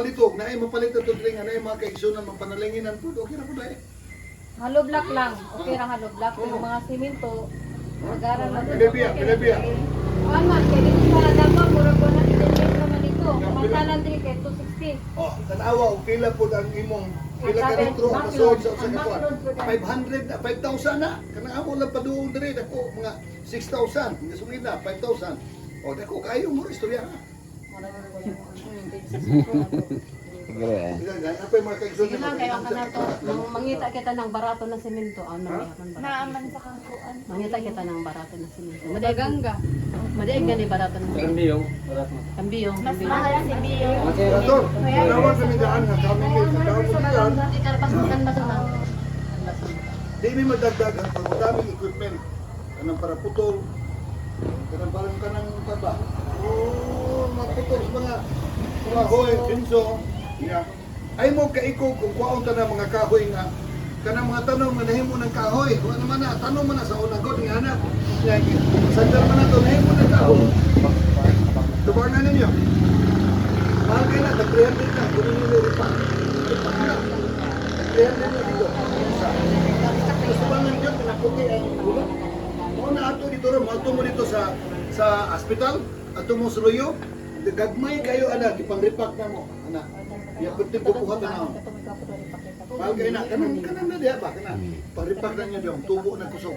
Litog na ay mapalit na tudring na ay mga kaigsunan mapanalinginan po okay ra po dai. Hollow block lang. Okay ra hollow block. Yung mga simento, nagaran na po. Pilibia. Kuan man, kaya dito sa Davao, mura po na dinit naman ito. Kamantalan din kay 260. Oh, tanawa og pila po ang imong pila ka litro kasod sa usa ka kwan. 500 na 5,000 na. Kanang amo lang paduong diri dako mga 6,000. Gasugid na 5,000. Oh, dako kayo mo istorya ha. Siguro Apa yung mga kaigsunan? Sige lang, kayo ka na to. Mangita kita ng barato na semento. Ano yaman barato? Naaman sa kangkuan. Mangita kita ng barato na semento. Madaganga. Madaig gani barato na semento. Kambiyong, barat mo. Kambiyong. Mas mahal si Bio. Senador, tawag kami daan nga kami kay kadamo diyan. Ikarpas mo kan bato na. Di mi madagdagan pag madaming equipment. Kanang para putol. Kanang parang kanang taba. Oh, maputol sa mga hoy, pinso. Yeah. Ay mo kaiko kung kuwaon ta na mga kahoy nga kanang mga tanong nga nahimo ng kahoy. Wa naman na tanong man na sa unang god nga anak. Sandal man na to nahimo ng kahoy. Tubangan ninyo. Mahal kayo na, nag-300 na. Kunin nyo yung ripa. Ripa na. Nag-300 na dito. Tubangan nyo, pinaputi ang ulo. Kung na ato dito rin, mahal mo dito sa hospital, ato mo sa luyo, gagmay kayo, anak, ipang-ripak na mo, anak. Yung puting pupuhat na ako. Mahal kayo na, kanan na diya ba? Pang-ripak na nyo yung tubo na kusog.